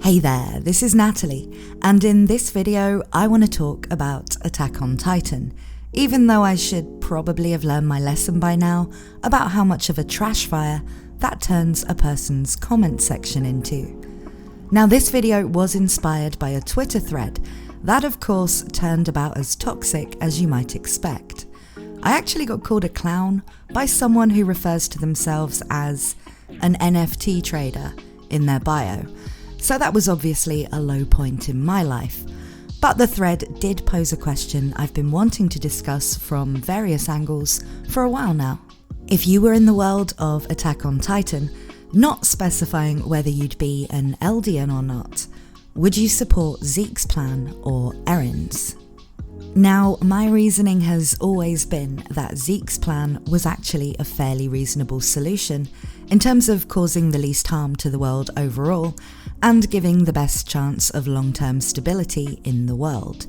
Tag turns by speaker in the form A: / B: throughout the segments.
A: Hey there, this is Natalie, and in this video I want to talk about Attack on Titan, even though I should probably have learned my lesson by now about how much of a trash fire that turns a person's comment section into. Now, this video was inspired by a Twitter thread that of course turned about as toxic as you might expect. I actually got called a clown by someone who refers to themselves as an NFT trader in their bio. So that was obviously a low point in my life. But the thread did pose a question I've been wanting to discuss from various angles for a while now. If you were in the world of Attack on Titan, not specifying whether you'd be an Eldian or not, would you support Zeke's plan or Eren's? Now, my reasoning has always been that Zeke's plan was actually a fairly reasonable solution in terms of causing the least harm to the world overall and giving the best chance of long-term stability in the world.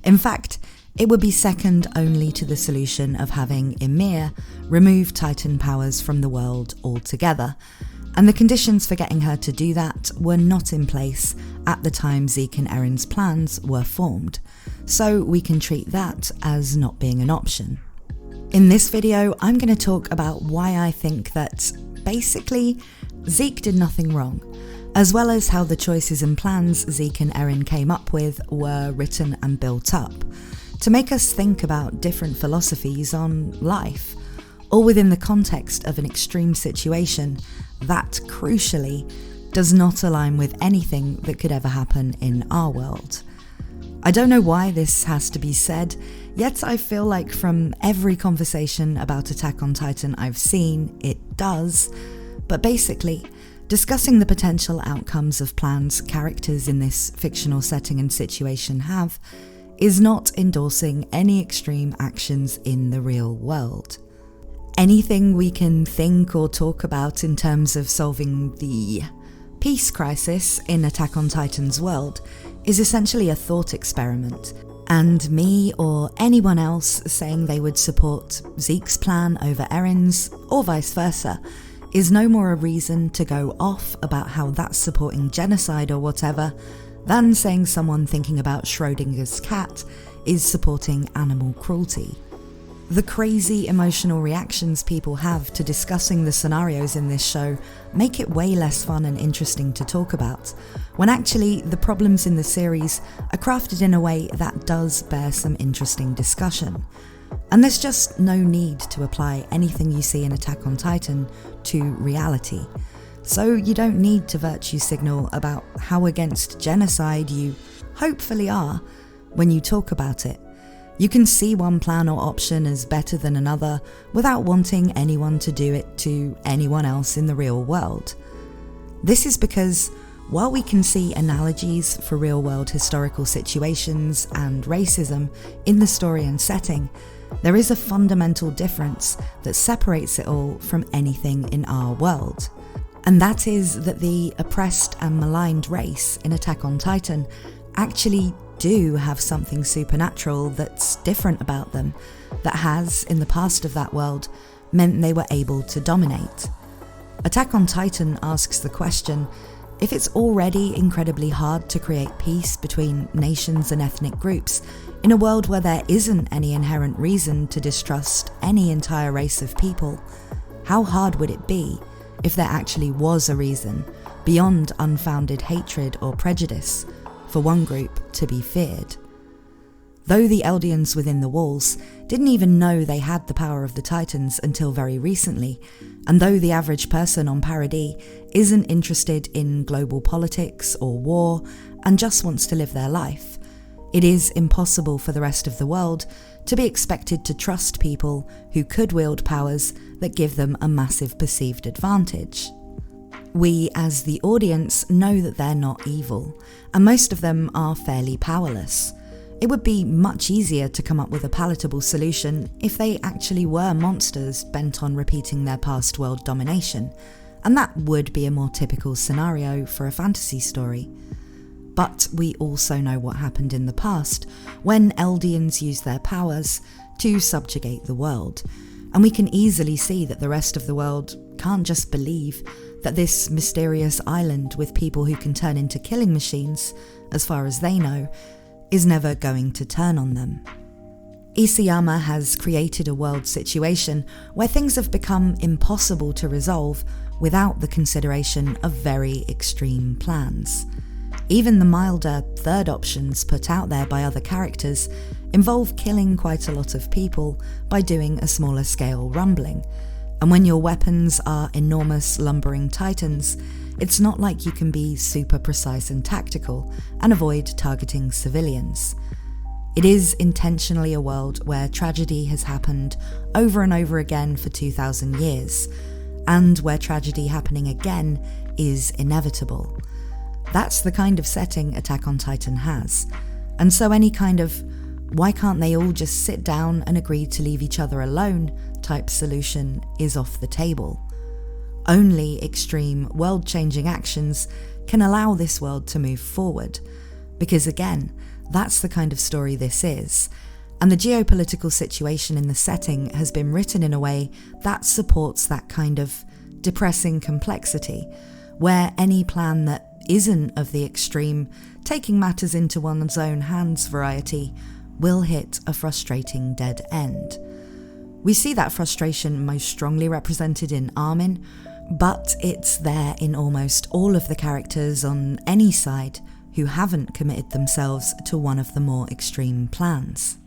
A: In fact, it would be second only to the solution of having Ymir remove Titan powers from the world altogether, and the conditions for getting her to do that were not in place at the time Zeke and Eren's plans were formed, so we can treat that as not being an option. In this video, I'm going to talk about why I think that, basically, Zeke did nothing wrong, as well as how the choices and plans Zeke and Eren came up with were written and built up to make us think about different philosophies on life, all within the context of an extreme situation that, crucially, does not align with anything that could ever happen in our world. I don't know why this has to be said, yet I feel like from every conversation about Attack on Titan I've seen, it does. But basically, discussing the potential outcomes of plans characters in this fictional setting and situation have is not endorsing any extreme actions in the real world. Anything we can think or talk about in terms of solving the peace crisis in Attack on Titan's world is essentially a thought experiment, and me or anyone else saying they would support Zeke's plan over Eren's, or vice versa, is no more a reason to go off about how that's supporting genocide or whatever than saying someone thinking about Schrodinger's cat is supporting animal cruelty. The crazy emotional reactions people have to discussing the scenarios in this show make it way less fun and interesting to talk about, when actually the problems in the series are crafted in a way that does bear some interesting discussion. And there's just no need to apply anything you see in Attack on Titan to reality. So you don't need to virtue signal about how against genocide you hopefully are when you talk about it. You can see one plan or option as better than another without wanting anyone to do it to anyone else in the real world. This is because while we can see analogies for real-world historical situations and racism in the story and setting, there is a fundamental difference that separates it all from anything in our world. And that is that the oppressed and maligned race in Attack on Titan actually do have something supernatural that's different about them, that has, in the past of that world, meant they were able to dominate. Attack on Titan asks the question, if it's already incredibly hard to create peace between nations and ethnic groups in a world where there isn't any inherent reason to distrust any entire race of people, how hard would it be if there actually was a reason, beyond unfounded hatred or prejudice, for one group to be feared? Though the Eldians within the walls didn't even know they had the power of the Titans until very recently, and though the average person on Paradis isn't interested in global politics or war and just wants to live their life, it is impossible for the rest of the world to be expected to trust people who could wield powers that give them a massive perceived advantage. We, as the audience, know that they're not evil, and most of them are fairly powerless. It would be much easier to come up with a palatable solution if they actually were monsters bent on repeating their past world domination, and that would be a more typical scenario for a fantasy story. But we also know what happened in the past, when Eldians used their powers to subjugate the world, and we can easily see that the rest of the world can't just believe that this mysterious island with people who can turn into killing machines, as far as they know, is never going to turn on them. Isayama has created a world situation where things have become impossible to resolve without the consideration of very extreme plans. Even the milder third options put out there by other characters involve killing quite a lot of people by doing a smaller scale rumbling. And when your weapons are enormous lumbering titans, it's not like you can be super precise and tactical and avoid targeting civilians. It is intentionally a world where tragedy has happened over and over again for 2,000 years, and where tragedy happening again is inevitable. That's the kind of setting Attack on Titan has, and so any kind of "why can't they all just sit down and agree to leave each other alone" type solution is off the table. Only extreme, world-changing actions can allow this world to move forward, because again, that's the kind of story this is, and the geopolitical situation in the setting has been written in a way that supports that kind of depressing complexity, where any plan that isn't of the extreme, taking matters into one's own hands variety, will hit a frustrating dead end. We see that frustration most strongly represented in Armin, but it's there in almost all of the characters on any side who haven't committed themselves to one of the more extreme plans.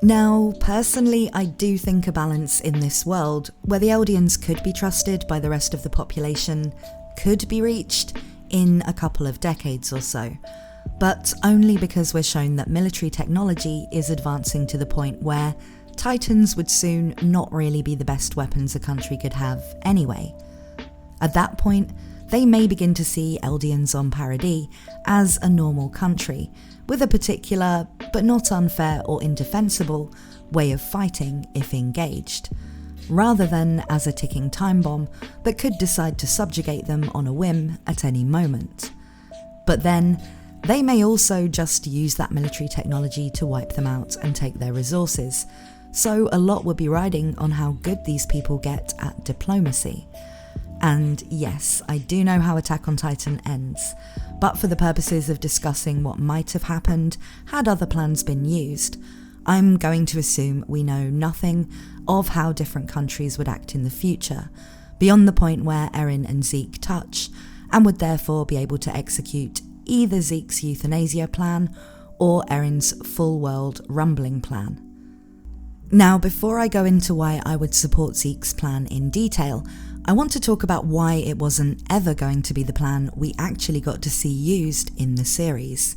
A: Now, personally, I do think a balance in this world, where the Eldians could be trusted by the rest of the population, could be reached in a couple of decades or so, but only because we're shown that military technology is advancing to the point where Titans would soon not really be the best weapons a country could have anyway. At that point, they may begin to see Eldians on Paradis as a normal country, with a particular, but not unfair or indefensible, way of fighting if engaged, rather than as a ticking time bomb that could decide to subjugate them on a whim at any moment. But then, they may also just use that military technology to wipe them out and take their resources, so a lot would be riding on how good these people get at diplomacy. And yes, I do know how Attack on Titan ends, but for the purposes of discussing what might have happened had other plans been used, I'm going to assume we know nothing of how different countries would act in the future, beyond the point where Eren and Zeke touch, and would therefore be able to execute either Zeke's euthanasia plan or Eren's full-world rumbling plan. Now, before I go into why I would support Zeke's plan in detail, I want to talk about why it wasn't ever going to be the plan we actually got to see used in the series.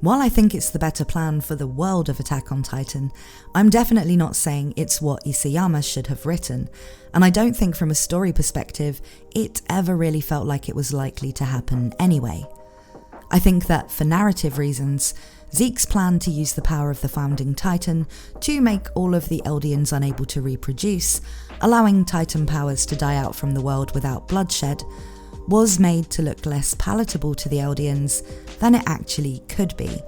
A: While I think it's the better plan for the world of Attack on Titan, I'm definitely not saying it's what Isayama should have written, and I don't think from a story perspective it ever really felt like it was likely to happen anyway. I think that for narrative reasons, Zeke's plan to use the power of the founding Titan to make all of the Eldians unable to reproduce, allowing Titan powers to die out from the world without bloodshed, was made to look less palatable to the Eldians than it actually could be,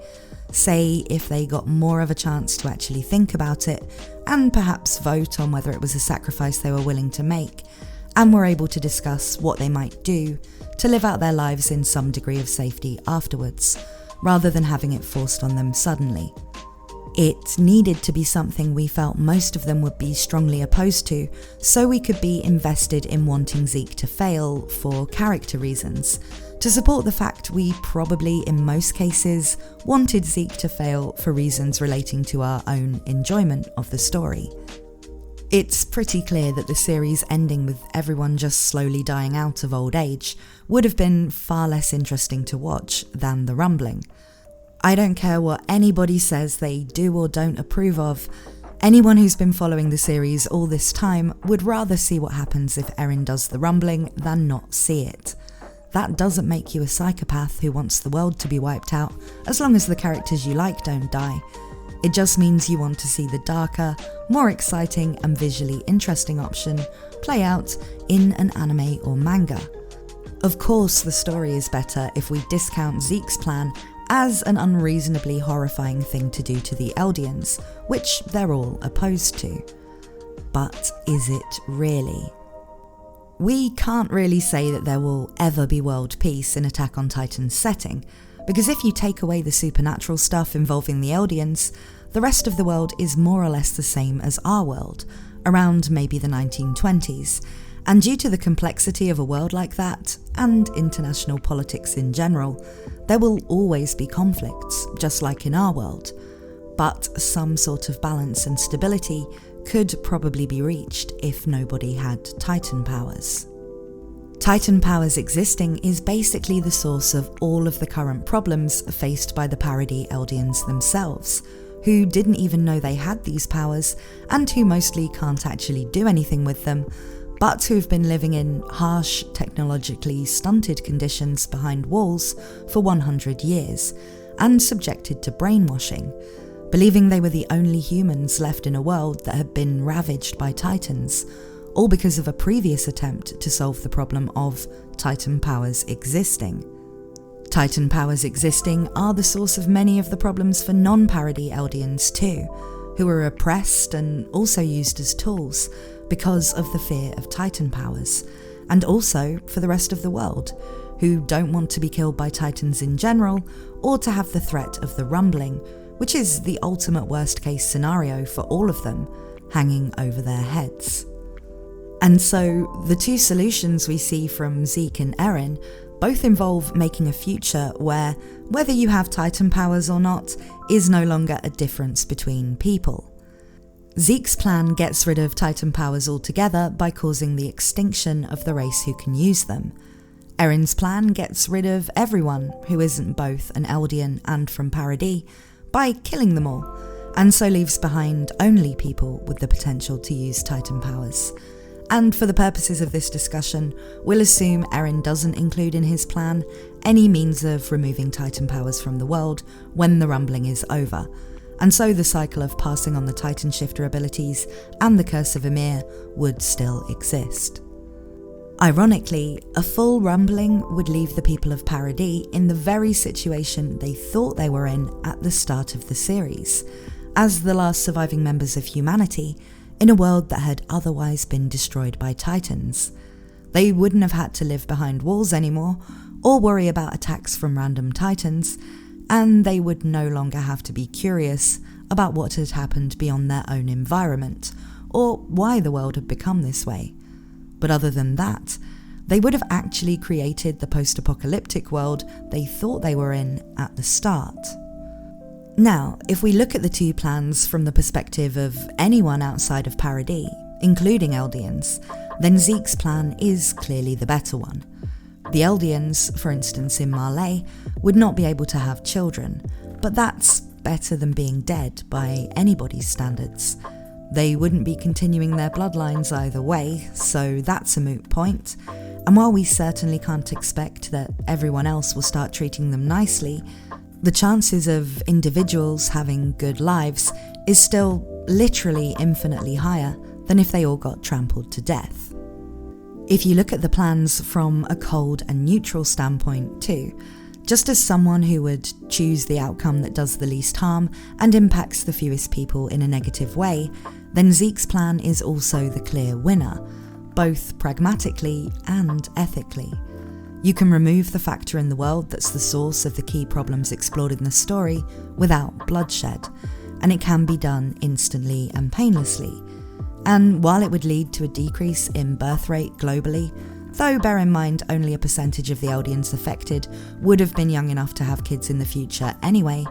A: say if they got more of a chance to actually think about it and perhaps vote on whether it was a sacrifice they were willing to make, and were able to discuss what they might do to live out their lives in some degree of safety afterwards, rather than having it forced on them suddenly. It needed to be something we felt most of them would be strongly opposed to, so we could be invested in wanting Zeke to fail for character reasons, to support the fact we probably in most cases wanted Zeke to fail for reasons relating to our own enjoyment of the story. It's pretty clear that the series ending with everyone just slowly dying out of old age would have been far less interesting to watch than the rumbling. I don't care what anybody says they do or don't approve of, anyone who's been following the series all this time would rather see what happens if Eren does the rumbling than not see it. That doesn't make you a psychopath who wants the world to be wiped out, as long as the characters you like don't die. It just means you want to see the darker, more exciting and visually interesting option play out in an anime or manga. Of course, the story is better if we discount Zeke's plan as an unreasonably horrifying thing to do to the Eldians, which they're all opposed to. But is it really? We can't really say that there will ever be world peace in Attack on Titan's setting, because if you take away the supernatural stuff involving the Eldians, the rest of the world is more or less the same as our world, around maybe the 1920s, and due to the complexity of a world like that, and international politics in general, there will always be conflicts, just like in our world. But some sort of balance and stability could probably be reached if nobody had Titan powers. Titan powers existing is basically the source of all of the current problems faced by the parody Eldians themselves, who didn't even know they had these powers and who mostly can't actually do anything with them, but who've been living in harsh, technologically stunted conditions behind walls for 100 years and subjected to brainwashing, believing they were the only humans left in a world that had been ravaged by Titans, all because of a previous attempt to solve the problem of Titan powers existing. Titan powers existing are the source of many of the problems for non-parody Eldians too, who are oppressed and also used as tools because of the fear of Titan powers, and also for the rest of the world, who don't want to be killed by Titans in general or to have the threat of the rumbling, which is the ultimate worst case scenario for all of them, hanging over their heads. And so the two solutions we see from Zeke and Eren both involve making a future where whether you have Titan powers or not is no longer a difference between people. Zeke's plan gets rid of Titan powers altogether by causing the extinction of the race who can use them. Eren's plan gets rid of everyone who isn't both an Eldian and from Paradis by killing them all, and so leaves behind only people with the potential to use Titan powers. And for the purposes of this discussion, we'll assume Eren doesn't include in his plan any means of removing Titan powers from the world when the rumbling is over, and so the cycle of passing on the Titan shifter abilities and the Curse of Ymir would still exist. Ironically, a full rumbling would leave the people of Paradis in the very situation they thought they were in at the start of the series, as the last surviving members of humanity in a world that had otherwise been destroyed by Titans. They wouldn't have had to live behind walls anymore, or worry about attacks from random Titans, and they would no longer have to be curious about what had happened beyond their own environment, or why the world had become this way. But other than that, they would have actually created the post-apocalyptic world they thought they were in at the start. Now, if we look at the two plans from the perspective of anyone outside of Paradis, including Eldians, then Zeke's plan is clearly the better one. The Eldians, for instance in Marley, would not be able to have children, but that's better than being dead by anybody's standards. They wouldn't be continuing their bloodlines either way, so that's a moot point. And while we certainly can't expect that everyone else will start treating them nicely, the chances of individuals having good lives is still literally infinitely higher than if they all got trampled to death. If you look at the plans from a cold and neutral standpoint too, just as someone who would choose the outcome that does the least harm and impacts the fewest people in a negative way, then Zeke's plan is also the clear winner, both pragmatically and ethically. You can remove the factor in the world that's the source of the key problems explored in the story without bloodshed, and it can be done instantly and painlessly. And while it would lead to a decrease in birth rate globally, though bear in mind only a percentage of the Eldians affected would have been young enough to have kids in the future anyway,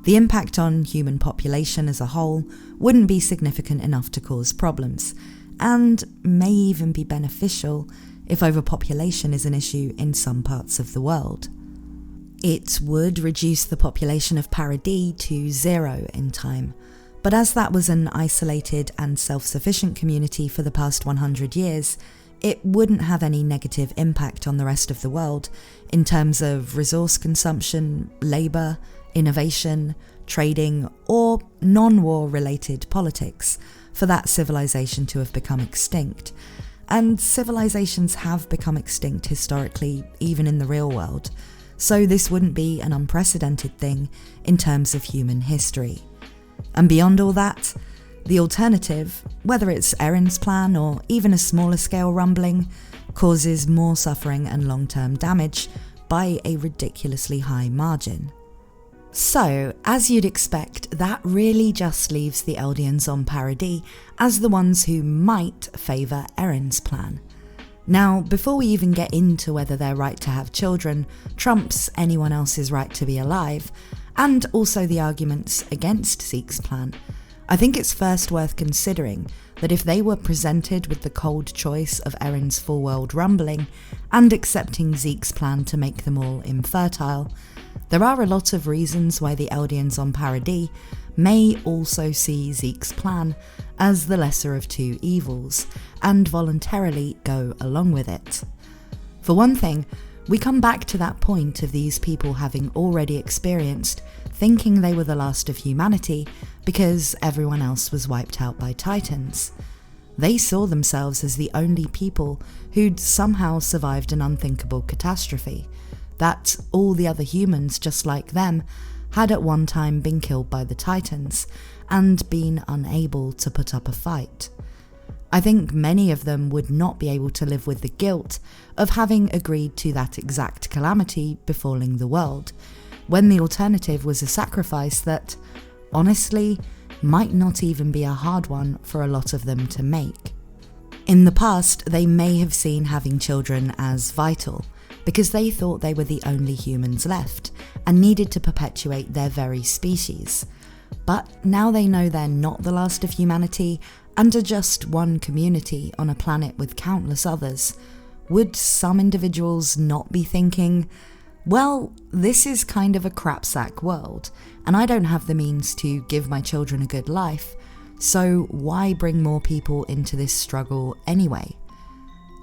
A: the impact on human population as a whole wouldn't be significant enough to cause problems, and may even be beneficial if overpopulation is an issue in some parts of the world. It would reduce the population of Paradis to 0 in time, but as that was an isolated and self-sufficient community for the past 100 years, it wouldn't have any negative impact on the rest of the world in terms of resource consumption, labour, innovation, trading, or non-war related politics for that civilization to have become extinct. And civilizations have become extinct historically, even in the real world, so this wouldn't be an unprecedented thing in terms of human history. And beyond all that, the alternative, whether it's Eren's plan or even a smaller scale rumbling, causes more suffering and long-term damage by a ridiculously high margin. So, as you'd expect, that really just leaves the Eldians on Paradis as the ones who might favour Eren's plan. Now, before we even get into whether their right to have children trumps anyone else's right to be alive, and also the arguments against Zeke's plan, I think it's first worth considering that if they were presented with the cold choice of Eren's full world rumbling and accepting Zeke's plan to make them all infertile, there are a lot of reasons why the Eldians on Paradis may also see Zeke's plan as the lesser of two evils and voluntarily go along with it. For one thing, we come back to that point of these people having already experienced thinking they were the last of humanity because everyone else was wiped out by Titans. They saw themselves as the only people who'd somehow survived an unthinkable catastrophe, that all the other humans just like them had at one time been killed by the Titans and been unable to put up a fight. I think many of them would not be able to live with the guilt of having agreed to that exact calamity befalling the world, when the alternative was a sacrifice that, honestly, might not even be a hard one for a lot of them to make. In the past, they may have seen having children as vital, because they thought they were the only humans left and needed to perpetuate their very species. But now they know they're not the last of humanity and are just one community on a planet with countless others. Would some individuals not be thinking, well, this is kind of a crapsack world, and I don't have the means to give my children a good life, so why bring more people into this struggle anyway?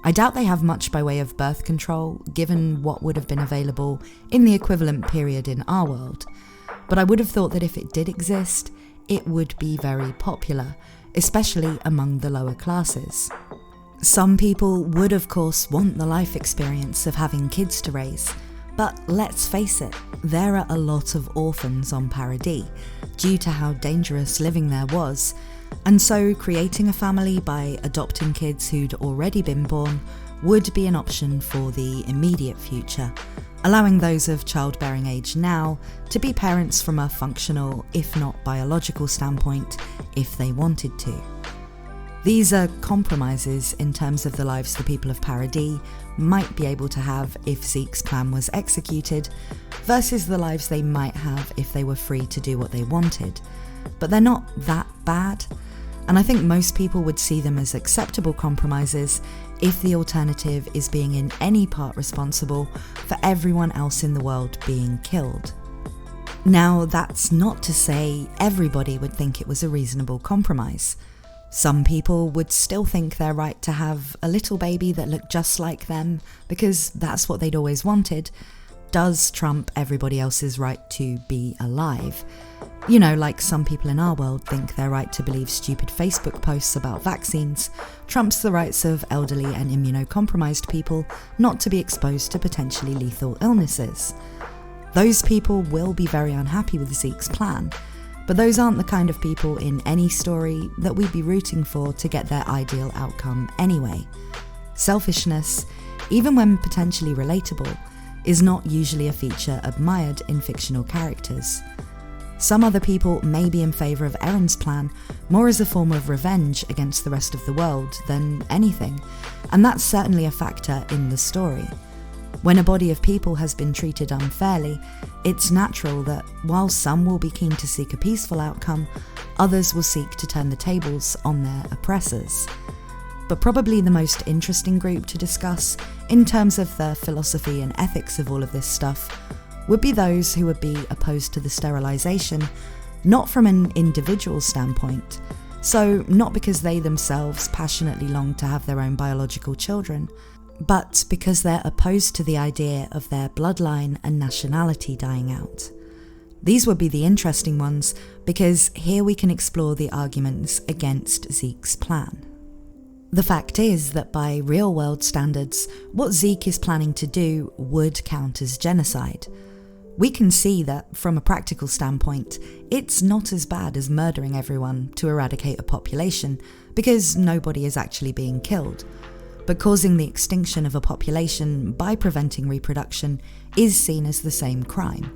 A: I doubt they have much by way of birth control, given what would have been available in the equivalent period in our world, but I would have thought that if it did exist, it would be very popular, especially among the lower classes. Some people would of course want the life experience of having kids to raise, but let's face it, there are a lot of orphans on Paradis, due to how dangerous living there was, and so creating a family by adopting kids who'd already been born would be an option for the immediate future, allowing those of childbearing age now to be parents from a functional, if not biological standpoint, if they wanted to. These are compromises in terms of the lives the people of Paradis might be able to have if Zeke's plan was executed, versus the lives they might have if they were free to do what they wanted. But they're not that bad, and I think most people would see them as acceptable compromises if the alternative is being in any part responsible for everyone else in the world being killed. Now, that's not to say everybody would think it was a reasonable compromise. Some people would still think their right to have a little baby that looked just like them, because that's what they'd always wanted, does trump everybody else's right to be alive. You know, like some people in our world think their right to believe stupid Facebook posts about vaccines trumps the rights of elderly and immunocompromised people not to be exposed to potentially lethal illnesses. Those people will be very unhappy with Zeke's plan, but those aren't the kind of people in any story that we'd be rooting for to get their ideal outcome anyway. Selfishness, even when potentially relatable, is not usually a feature admired in fictional characters. Some other people may be in favour of Eren's plan more as a form of revenge against the rest of the world than anything, and that's certainly a factor in the story. When a body of people has been treated unfairly, it's natural that while some will be keen to seek a peaceful outcome, others will seek to turn the tables on their oppressors. But probably the most interesting group to discuss in terms of the philosophy and ethics of all of this stuff would be those who would be opposed to the sterilisation, not from an individual standpoint, so not because they themselves passionately long to have their own biological children, but because they're opposed to the idea of their bloodline and nationality dying out. These would be the interesting ones, because here we can explore the arguments against Zeke's plan. The fact is that by real-world standards, what Zeke is planning to do would count as genocide. We can see that, from a practical standpoint, it's not as bad as murdering everyone to eradicate a population, because nobody is actually being killed. but causing the extinction of a population by preventing reproduction is seen as the same crime.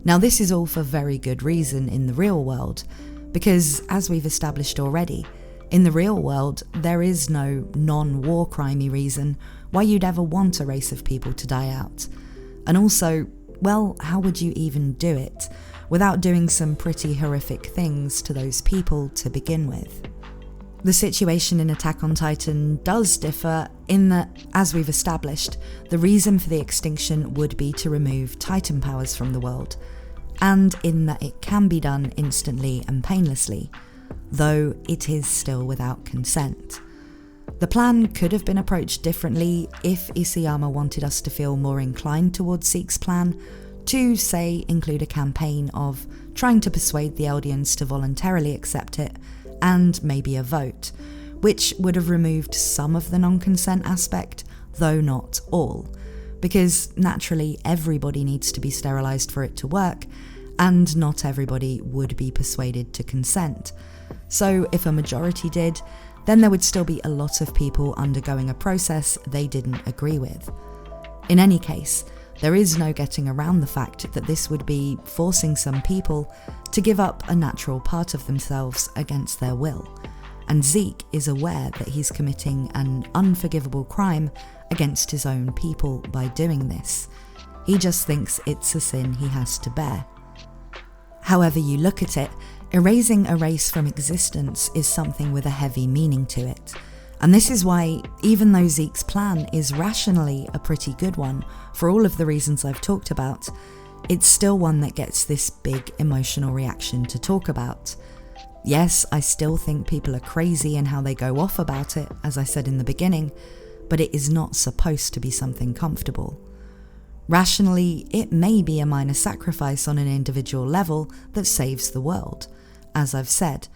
A: Now, this is all for very good reason in the real world, because as we've established already, in the real world there is no non-war crimey reason why you'd ever want a race of people to die out. And also, well, how would you even do it without doing some pretty horrific things to those people to begin with? The situation in Attack on Titan does differ in that, as we've established, the reason for the extinction would be to remove Titan powers from the world, and in that it can be done instantly and painlessly, though it is still without consent. The plan could have been approached differently if Isayama wanted us to feel more inclined towards Zeke's plan, to, say, include a campaign of trying to persuade the Eldians to voluntarily accept it, and maybe a vote, which would have removed some of the non-consent aspect, though not all, because naturally everybody needs to be sterilised for it to work, and not everybody would be persuaded to consent. So if a majority did, then there would still be a lot of people undergoing a process they didn't agree with. In any case, there is no getting around the fact that this would be forcing some people to give up a natural part of themselves against their will, and Zeke is aware that he's committing an unforgivable crime against his own people by doing this. He just thinks it's a sin he has to bear. However you look at it, erasing a race from existence is something with a heavy meaning to it. And this is why, even though Zeke's plan is rationally a pretty good one, for all of the reasons I've talked about, it's still one that gets this big emotional reaction to talk about. Yes, I still think people are crazy in how they go off about it, as I said in the beginning, but it is not supposed to be something comfortable. Rationally, it may be a minor sacrifice on an individual level that saves the world, as I've said.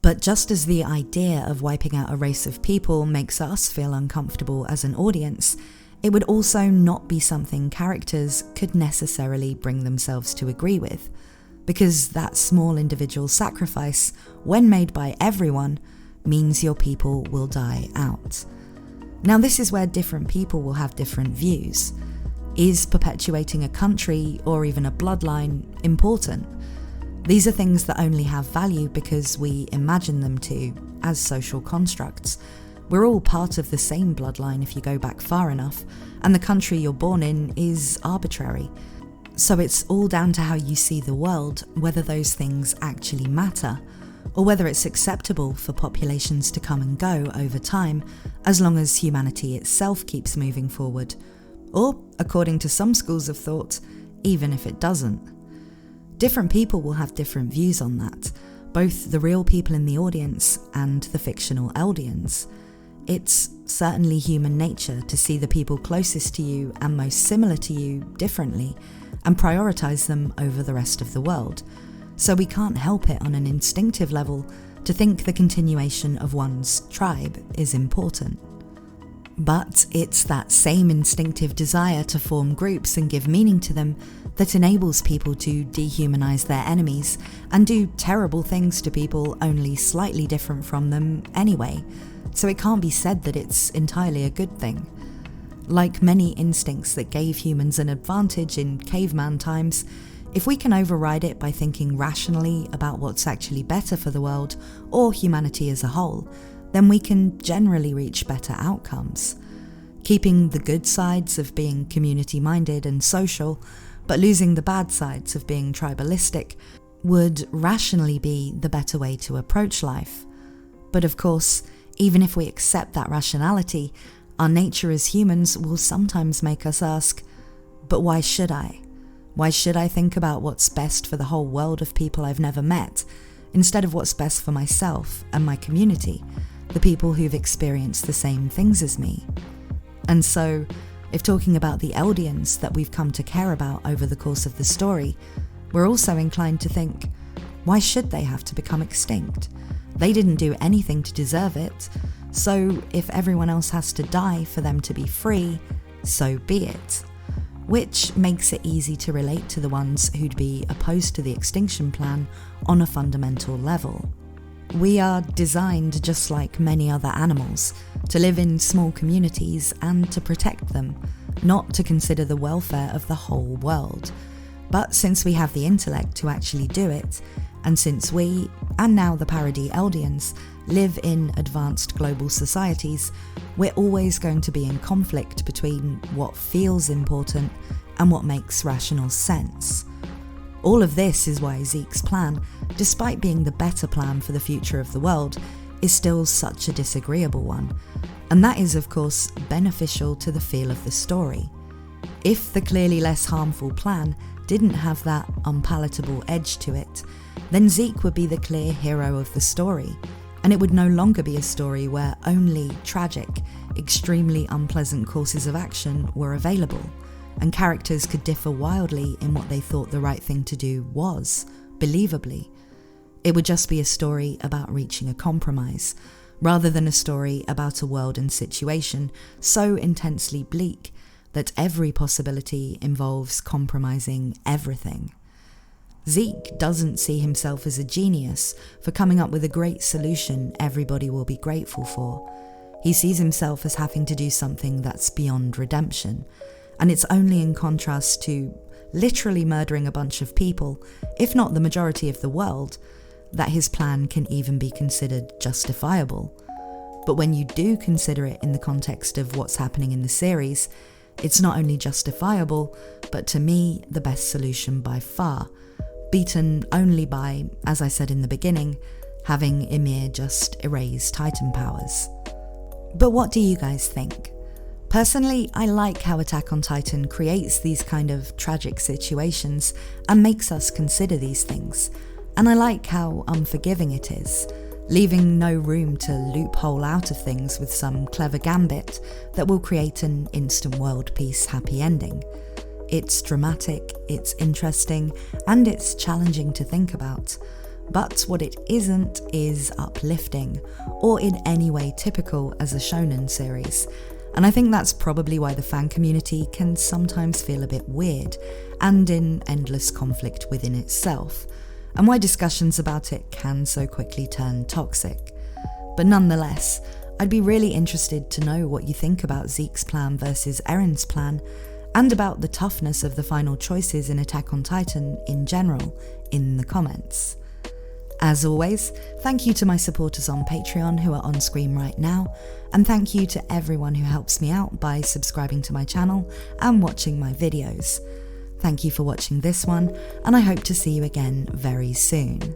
A: But just as the idea of wiping out a race of people makes us feel uncomfortable as an audience, it would also not be something characters could necessarily bring themselves to agree with, because that small individual sacrifice, when made by everyone, means your people will die out. Now, this is where different people will have different views. Is perpetuating a country or even a bloodline important? These are things that only have value because we imagine them to, as social constructs. We're all part of the same bloodline if you go back far enough, and the country you're born in is arbitrary. So it's all down to how you see the world, whether those things actually matter, or whether it's acceptable for populations to come and go over time, as long as humanity itself keeps moving forward. Or, according to some schools of thought, even if it doesn't. Different people will have different views on that, both the real people in the audience and the fictional Eldians. It's certainly human nature to see the people closest to you and most similar to you differently, and prioritise them over the rest of the world, so we can't help it on an instinctive level to think the continuation of one's tribe is important. But it's that same instinctive desire to form groups and give meaning to them that enables people to dehumanize their enemies and do terrible things to people only slightly different from them anyway, so it can't be said that it's entirely a good thing. Like many instincts that gave humans an advantage in caveman times, if we can override it by thinking rationally about what's actually better for the world or humanity as a whole, then we can generally reach better outcomes. Keeping the good sides of being community-minded and social, but losing the bad sides of being tribalistic, would rationally be the better way to approach life. But of course, even if we accept that rationality, our nature as humans will sometimes make us ask, but why should I? Why should I think about what's best for the whole world of people I've never met, instead of what's best for myself and my community, the people who've experienced the same things as me? And so, if talking about the Eldians that we've come to care about over the course of the story, we're also inclined to think, why should they have to become extinct? They didn't do anything to deserve it, so if everyone else has to die for them to be free, so be it. Which makes it easy to relate to the ones who'd be opposed to the extinction plan on a fundamental level. We are designed, just like many other animals, to live in small communities and to protect them, not to consider the welfare of the whole world. But since we have the intellect to actually do it, and since we, and now the parody Eldians, live in advanced global societies, we're always going to be in conflict between what feels important and what makes rational sense. All of this is why Zeke's plan, despite being the better plan for the future of the world, is still such a disagreeable one. And that is, of course, beneficial to the feel of the story. If the clearly less harmful plan didn't have that unpalatable edge to it, then Zeke would be the clear hero of the story, and it would no longer be a story where only tragic, extremely unpleasant courses of action were available, and characters could differ wildly in what they thought the right thing to do was, believably. It would just be a story about reaching a compromise, rather than a story about a world and situation so intensely bleak that every possibility involves compromising everything. Zeke doesn't see himself as a genius for coming up with a great solution everybody will be grateful for. He sees himself as having to do something that's beyond redemption, and it's only in contrast to literally murdering a bunch of people, if not the majority of the world, that his plan can even be considered justifiable. But when you do consider it in the context of what's happening in the series, it's not only justifiable, but to me, the best solution by far, beaten only by, as I said in the beginning, having Ymir just erase Titan powers. But what do you guys think? Personally, I like how Attack on Titan creates these kind of tragic situations and makes us consider these things, and I like how unforgiving it is, leaving no room to loophole out of things with some clever gambit that will create an instant world peace happy ending. It's dramatic, it's interesting, and it's challenging to think about. But what it isn't is uplifting, or in any way typical as a shonen series. And I think that's probably why the fan community can sometimes feel a bit weird, and in endless conflict within itself, and why discussions about it can so quickly turn toxic. But nonetheless, I'd be really interested to know what you think about Zeke's plan versus Eren's plan, and about the toughness of the final choices in Attack on Titan in general in the comments. As always, thank you to my supporters on Patreon who are on screen right now, and thank you to everyone who helps me out by subscribing to my channel and watching my videos. Thank you for watching this one, and I hope to see you again very soon.